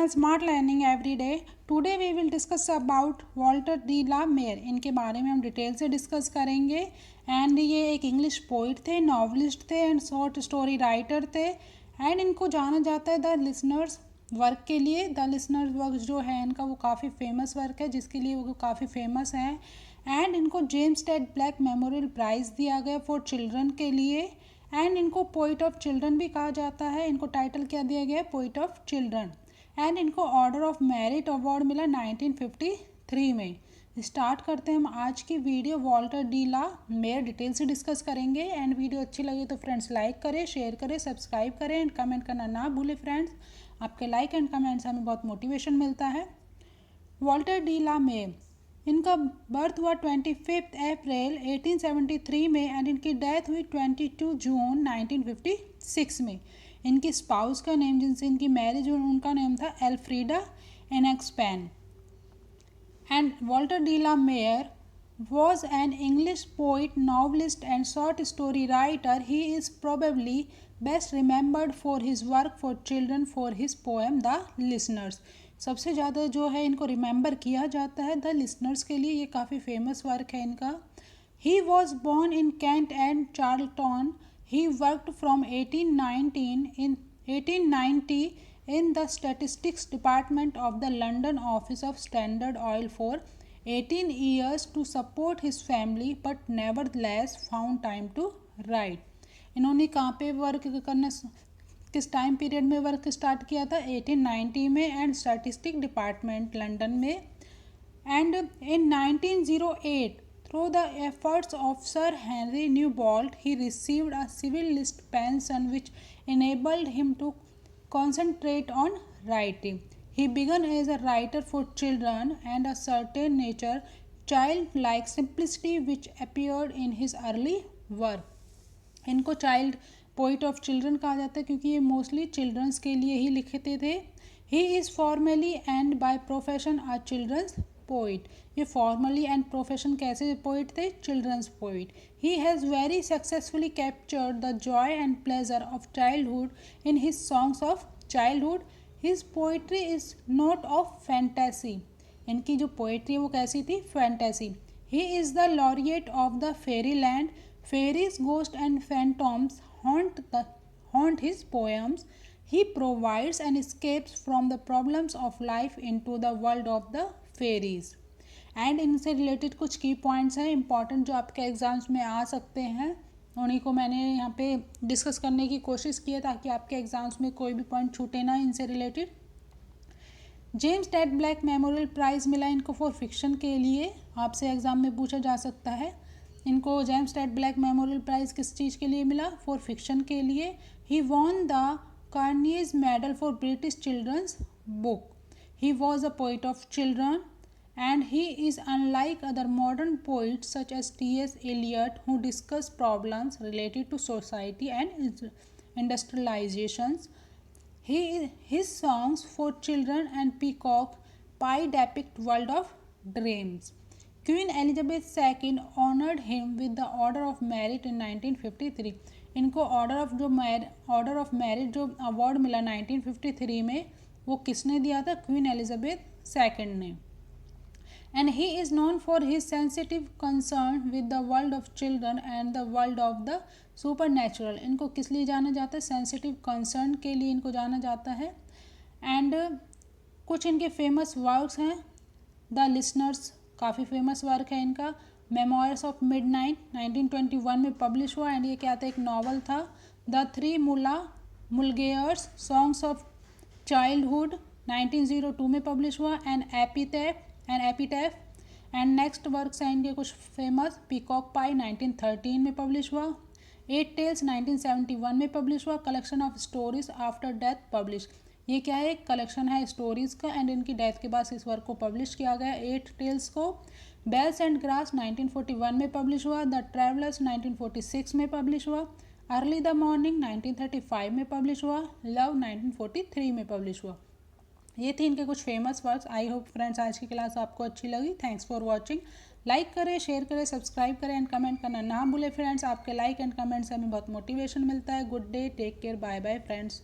channel Smart Learning Everyday. Today we will discuss about Walter D. La Mayer. इनके बारे में हम detail से डिस्कस करेंगे। एंड ये एक इंग्लिश पोइट थे, नॉवलिस्ट थे एंड शॉर्ट स्टोरी राइटर थे। एंड इनको जाना जाता है द लिसनर्स वर्क के लिए। द लिसनर्स वर्क जो है इनका वो काफ़ी फेमस वर्क है, जिसके लिए वो काफ़ी फेमस है। एंड इनको James Tait Black memorial prize दिया गया फॉर चिल्ड्रन के लिए। एंड इनको पोइट ऑफ चिल्ड्रन भी कहा जाता है। इनको टाइटल क्या दिया गया है? Poet of children. एंड इनको ऑर्डर ऑफ मेरिट अवार्ड मिला 1953 में। स्टार्ट करते हैं हम आज की video. Walter de la Mare detail से डिस्कस करेंगे। एंड वीडियो अच्छी लगे तो फ्रेंड्स लाइक करें, शेयर करें, सब्सक्राइब करें एंड कमेंट करना ना भूलें फ्रेंड्स। आपके लाइक एंड कमेंट्स हमें बहुत मोटिवेशन मिलता है। वॉल्टर डी ला मेयर, इनका बर्थ हुआ 25 अप्रैल 1873 में एंड इनकी डेथ हुई 22 जून 1956 में। इनकी स्पाउस का नेम, जिनसे इनकी मैरिज हुई, उनका नेम था एल्फ्रीडा एनेक्सपैन। And Walter de la Mare was an English poet, novelist and short story writer. He is probably best remembered for his work for children for his poem The Listeners. सबसे ज़्यादा जो है इनको remember किया जाता है the listeners के लिए। ये काफ़ी फेमस वर्क है इनका। He was born in Kent and Charlton. He worked from 1890 in the statistics department of the London office of Standard Oil for 18 years to support his family, but nevertheless found time to write. इन्होंने कहाँ पे work करना, किस time period में work start किया था? 1890 में and statistic department London में। And in 1908 through the efforts of sir Henry Newbolt he received a civil list pension which enabled him to concentrate on writing. He began as a writer for children and a certain nature, childlike simplicity which appeared in his early work. इनको child poet of children कहा जाता है क्योंकि ये mostly children's के लिए ही लिखते थे। He is formally and by profession a children's poet. ये फॉर्मली एंड प्रोफेशन कैसे पोइट थे? Children's poet. He has very successfully captured the joy and pleasure of childhood in his songs of childhood. His poetry is not of fantasy. इनकी जो poetry है वो कैसी थी? Fantasy. He is the laureate of the fairy land. Fairies, ghost and phantoms haunt his poems. He provides an escape from the problems of life into the world of the fairies. And इनसे related कुछ की points हैं important जो आपके exams में आ सकते हैं, उन्हीं को मैंने यहाँ पे डिस्कस करने की कोशिश की है ताकि आपके एग्जाम्स में कोई भी पॉइंट छूटे ना इनसे related. James Tait Black memorial prize मिला इनको फॉर फिक्शन के लिए। आपसे एग्ज़ाम में पूछा जा सकता है इनको James Tait Black memorial prize किस चीज़ के लिए मिला? फॉर फिक्शन के लिए। He won the Carnegie medal for British children's book. He was a poet of children and he is unlike other modern poets such as T.S. Eliot who discuss problems related to society and industrializations. His songs for children and Peacock Pie depict world of dreams. Queen Elizabeth II honored him with the Order of Merit in 1953. इनको Order of merit जो award मिला 1953 में वो किसने दिया था? Queen Elizabeth second ने। And he is known for his sensitive concern with the world of children and the world of the supernatural. इनको किस लिए जाना जाता है? सेंसिटिव कंसर्न के लिए इनको जाना जाता है। एंड कुछ इनके फेमस वर्क्स हैं। द लिसनर्स काफ़ी फेमस वर्क है इनका। मेमोयर्स ऑफ मिडनाइट 1921 में पब्लिश हुआ एंड ये क्या था? एक नॉवल था। The three Mulgars songs of childhood 1902 में पब्लिश हुआ। And epitaph and next works हैं इनके कुछ फेमस। पीकॉक पाई 1913 में पब्लिश हुआ। 8 टेल्स 1971 में पब्लिश हुआ। Collection of stories after death publish. ये क्या है? एक कलेक्शन है स्टोरीज का एंड इनकी डेथ के बाद इस वर्क को पब्लिश किया गया 8 टेल्स को। बेल्स एंड ग्रास 1941 में पब्लिश हुआ। द ट्रैवलर्स 1946 में पब्लिश हुआ। अर्ली द मॉर्निंग 1935 में पब्लिश हुआ। लव 1943 में पब्लिश हुआ। ये थी इनके कुछ famous works. I hope friends आज की क्लास आपको अच्छी लगी। Thanks for watching. लाइक करें, शेयर करें, सब्सक्राइब करें एंड कमेंट करना ना भूलें फ्रेंड्स। आपके लाइक एंड कमेंट से हमें बहुत मोटिवेशन मिलता है। Good day, take care, bye bye friends.